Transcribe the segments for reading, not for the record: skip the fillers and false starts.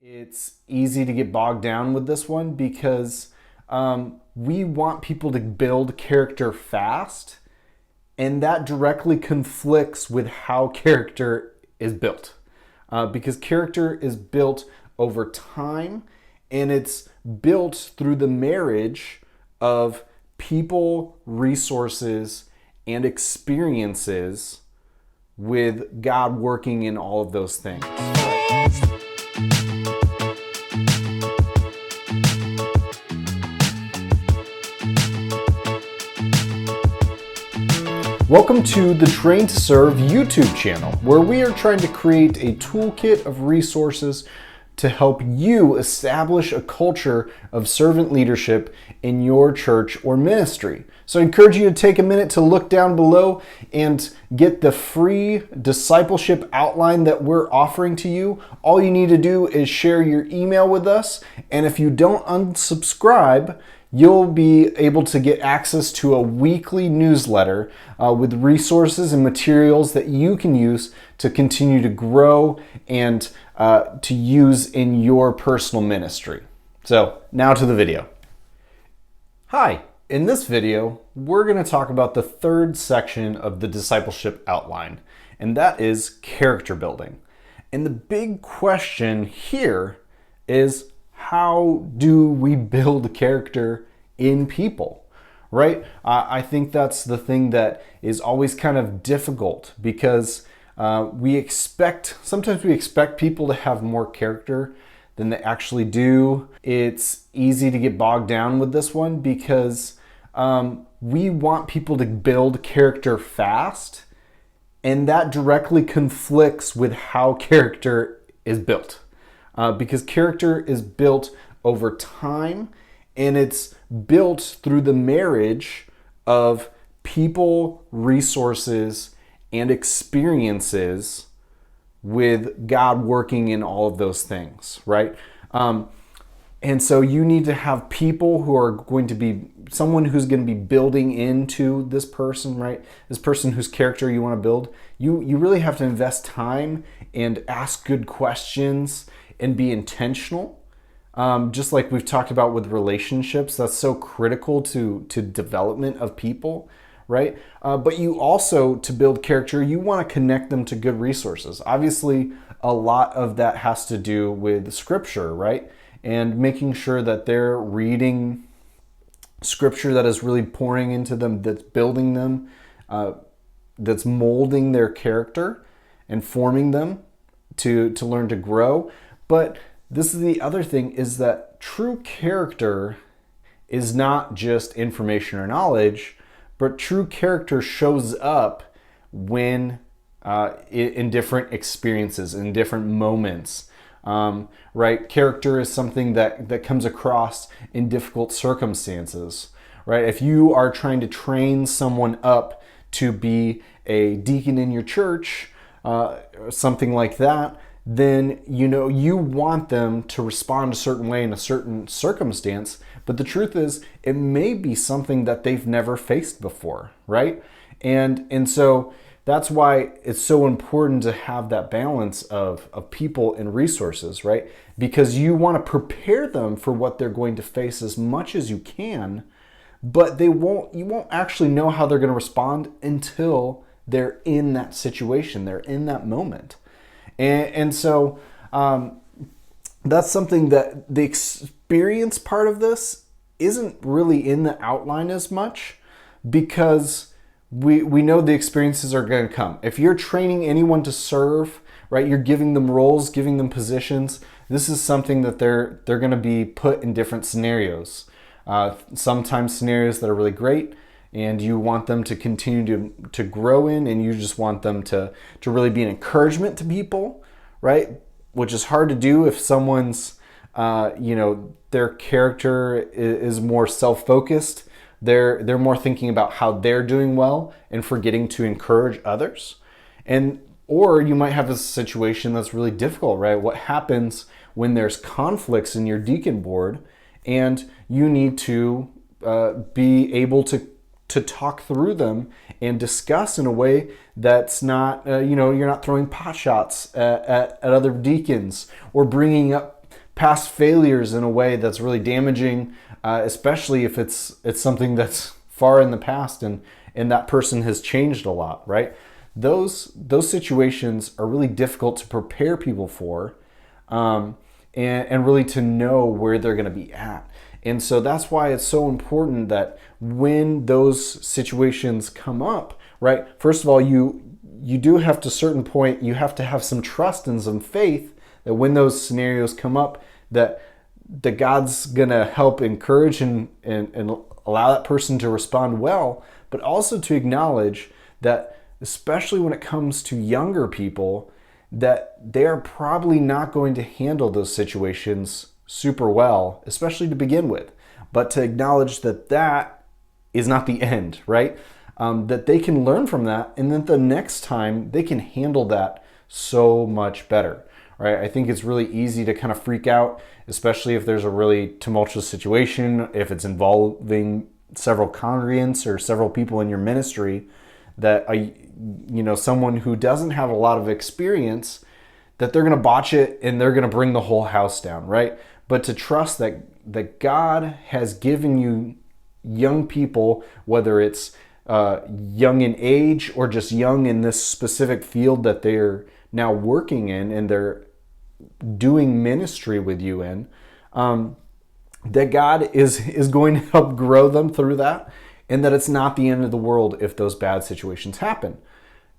It's easy to get bogged down with this one because we want people to build character fast, and that directly conflicts with how character is built. Because character is built over time, and it's built through the marriage of people, resources, and experiences, with God working in all of those things. Welcome to the Train to Serve YouTube channel, where we are trying to create a toolkit of resources to help you establish a culture of servant leadership in your church or ministry. So I encourage you to take a minute to look down below and get the free discipleship outline that we're offering to you. All you need to do is share your email with us, and if you don't unsubscribe, you'll be able to get access to a weekly newsletter with resources and materials that you can use to continue to grow and to use in your personal ministry. So now to the video. Hi, in this video, we're going to talk about the third section of the discipleship outline, and that is character building. And the big question here is, how do we build character in people, right? I think that's the thing that is always kind of difficult, because sometimes we expect people to have more character than they actually do. It's easy to get bogged down with this one because we want people to build character fast, and that directly conflicts with how character is built. Because character is built over time, and it's built through the marriage of people, resources, and experiences, with God working in all of those things, right? And so you need to have people who are going to be someone who's going to be building into this person, right? This person whose character you want to build. You really have to invest time and ask good questions and be intentional. Just like we've talked about with relationships, that's so critical to development of people, right? But you also, to build character, you want to connect them to good resources. Obviously, a lot of that has to do with scripture, right? And making sure that they're reading scripture that is really pouring into them, that's building them, that's molding their character and forming them to learn to grow. But this is the other thing, is that true character is not just information or knowledge, but true character shows up when in different experiences, in different moments. Right? Character is something that comes across in difficult circumstances, right? If you are trying to train someone up to be a deacon in your church, something like that, then you want them to respond a certain way in a certain circumstance. But the truth is, it may be something that they've never faced before, right? And so that's why it's so important to have that balance of people and resources, right? Because you want to prepare them for what they're going to face as much as you can, but you won't actually know how they're going to respond until they're in that situation, they're in that moment. And so that's something that the experience part of this isn't really in the outline as much, because we know the experiences are going to come. If you're training anyone to serve, right, you're giving them roles, giving them positions. This is something that they're going to be put in different scenarios. Sometimes scenarios that are really great, and you want them to continue to grow in, and you just want them to really be an encouragement to people, right? Which is hard to do if someone's, their character is more self-focused. They're more thinking about how they're doing well and forgetting to encourage others. Or you might have a situation that's really difficult, right? What happens when there's conflicts in your deacon board, and you need to be able to talk through them and discuss in a way that's not, you're not throwing pot shots at other deacons, or bringing up past failures in a way that's really damaging, especially if it's something that's far in the past and that person has changed a lot, right? Those situations are really difficult to prepare people for, and really to know where they're going to be at. And so that's why it's so important that when those situations come up, right? First of all, you do have to a certain point, you have to have some trust and some faith that when those scenarios come up, that God's gonna help encourage and allow that person to respond well, but also to acknowledge that, especially when it comes to younger people, that they're probably not going to handle those situations super well, especially to begin with, but to acknowledge that that is not the end, right? That they can learn from that, and then the next time they can handle that so much better, right? I think it's really easy to kind of freak out, especially if there's a really tumultuous situation, if it's involving several congregants or several people in your ministry, that someone who doesn't have a lot of experience, that they're going to botch it and they're going to bring the whole house down, right? But to trust that God has given you young people, whether it's young in age or just young in this specific field that they're now working in and they're doing ministry with you in, that God is going to help grow them through that, and that it's not the end of the world if those bad situations happen.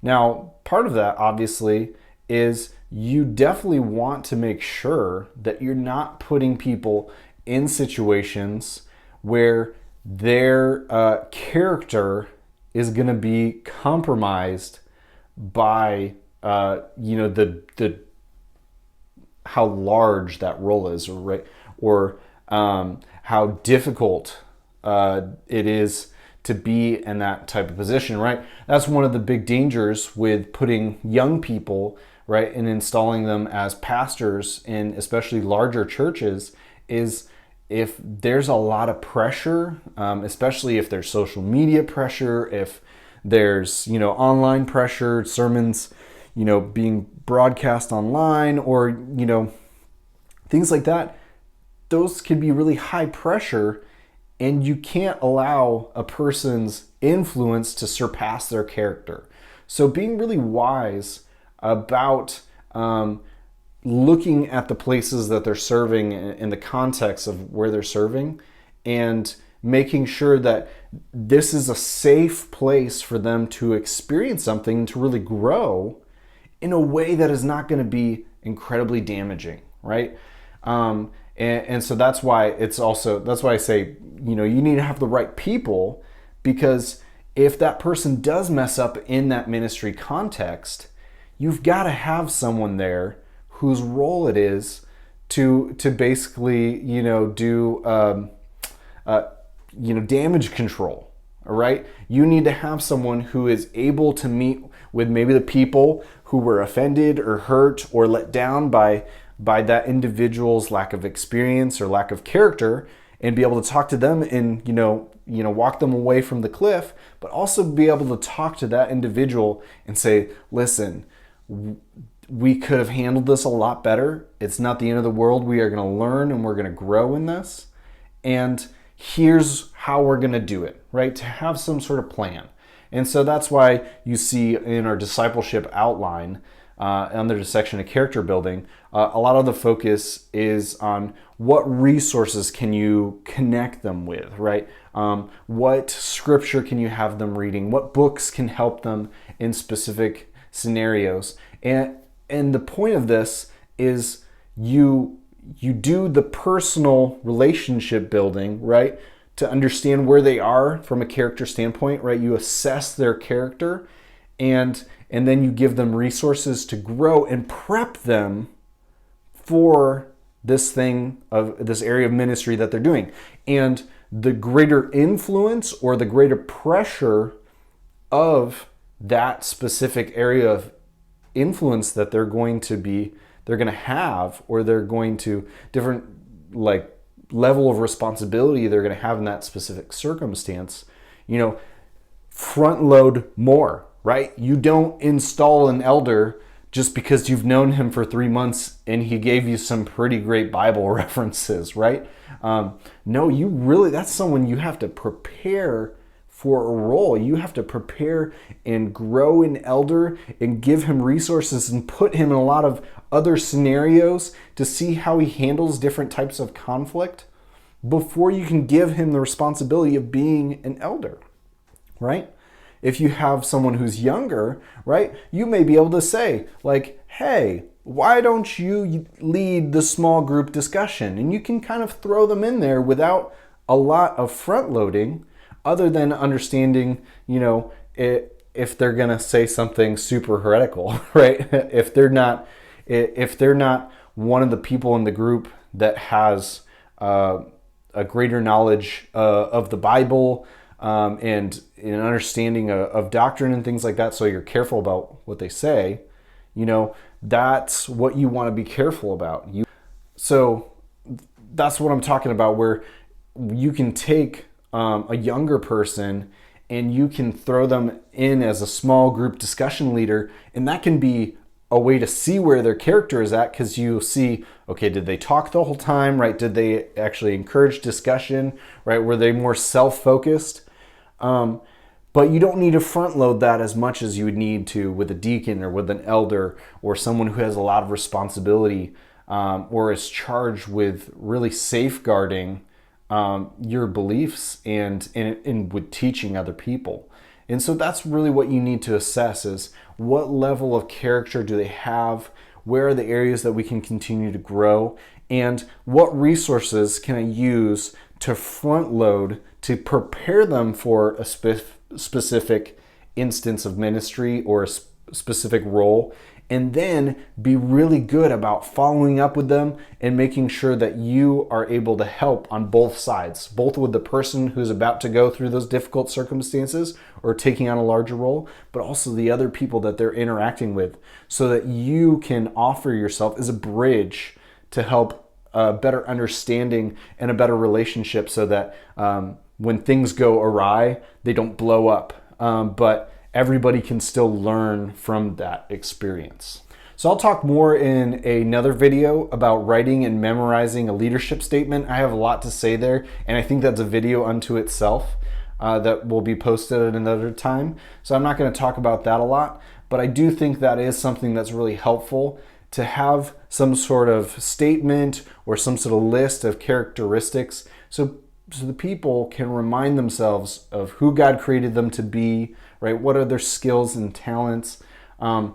Now, part of that obviously is you definitely want to make sure that you're not putting people in situations where their character is going to be compromised by the how large that role is, right? Or how difficult it is to be in that type of position, right? That's one of the big dangers with putting young people, right, and installing them as pastors in especially larger churches, is if there's a lot of pressure, especially if there's social media pressure, if there's online pressure, sermons being broadcast online, or things like that, those can be really high pressure, and you can't allow a person's influence to surpass their character. So being really wise about looking at the places that they're serving in the context of where they're serving, and making sure that this is a safe place for them to experience something, to really grow in a way that is not going to be incredibly damaging, right? And so that's why I say, you need to have the right people, because if that person does mess up in that ministry context, you've got to have someone there whose role it is to basically, do, damage control, all right? You need to have someone who is able to meet with maybe the people who were offended or hurt or let down by that individual's lack of experience or lack of character, and be able to talk to them and, walk them away from the cliff, but also be able to talk to that individual and say, listen, we could have handled this a lot better. It's not the end of the world. We are going to learn and we're going to grow in this. And here's how we're going to do it, right? To have some sort of plan. And so that's why you see in our discipleship outline, under the section of character building, a lot of the focus is on what resources can you connect them with, right? What scripture can you have them reading? What books can help them in specific scenarios? And the point of this is you do the personal relationship building, right? To understand where they are from a character standpoint, right? You assess their character, and then you give them resources to grow and prep them for this area of ministry that they're doing. And the greater influence or the greater pressure of that specific area of influence that they're going to have, or they're going to different level of responsibility they're going to have in that specific circumstance, front load more, right? You don't install an elder just because you've known him for 3 months and he gave you some pretty great Bible references, right? No, that's someone you have to prepare for a role. You have to prepare and grow an elder and give him resources and put him in a lot of other scenarios to see how he handles different types of conflict before you can give him the responsibility of being an elder, right? If you have someone who's younger, right, you may be able to say, like, hey, why don't you lead the small group discussion? And you can kind of throw them in there without a lot of front loading, other than understanding, if they're going to say something super heretical, right? If they're not one of the people in the group that has a greater knowledge of the Bible, and an understanding of doctrine and things like that, so you're careful about what they say, that's what you want to be careful about. So that's what I'm talking about, where you can take a younger person and you can throw them in as a small group discussion leader, and that can be a way to see where their character is at, because you see, okay, did they talk the whole time, right? Did they actually encourage discussion, right? Were they more self-focused? But you don't need to front load that as much as you would need to with a deacon or with an elder or someone who has a lot of responsibility, or is charged with really safeguarding your beliefs and with teaching other people. And so that's really what you need to assess, is what level of character do they have? Where are the areas that we can continue to grow? And what resources can I use to front load to prepare them for a specific instance of ministry or a specific role? And then be really good about following up with them and making sure that you are able to help on both sides, both with the person who's about to go through those difficult circumstances or taking on a larger role, but also the other people that they're interacting with, so that you can offer yourself as a bridge to help a better understanding and a better relationship, so that when things go awry, they don't blow up. But everybody can still learn from that experience. So I'll talk more in another video about writing and memorizing a leadership statement. I have a lot to say there, and I think that's a video unto itself that will be posted at another time. So I'm not going to talk about that a lot, but I do think that is something that's really helpful, to have some sort of statement or some sort of list of characteristics, so the people can remind themselves of who God created them to be, right? What are their skills and talents, and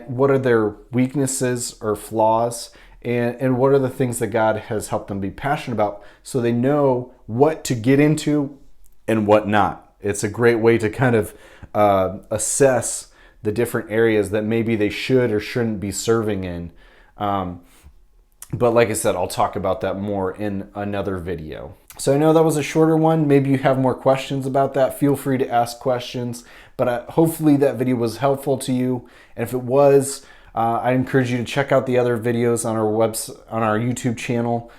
what are their weaknesses or flaws, and what are the things that God has helped them be passionate about, so they know what to get into and what not. It's a great way to kind of assess the different areas that maybe they should or shouldn't be serving in. But like I said, I'll talk about that more in another video. So I know that was a shorter one. Maybe you have more questions about that. Feel free to ask questions. But hopefully that video was helpful to you. And if it was, I encourage you to check out the other videos on our YouTube channel.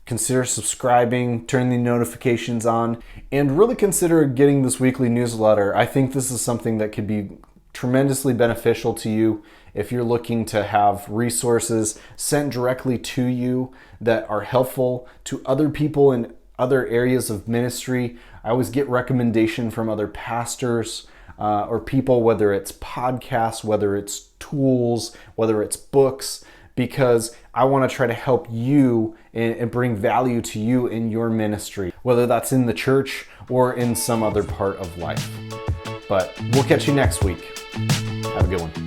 Consider subscribing, turn the notifications on, and really consider getting this weekly newsletter. I think this is something that could be tremendously beneficial to you if you're looking to have resources sent directly to you that are helpful to other people in other areas of ministry. I always get recommendation from other pastors or people, whether it's podcasts, whether it's tools, whether it's books, because I want to try to help you and bring value to you in your ministry, whether that's in the church or in some other part of life. But we'll catch you next week. Have a good one.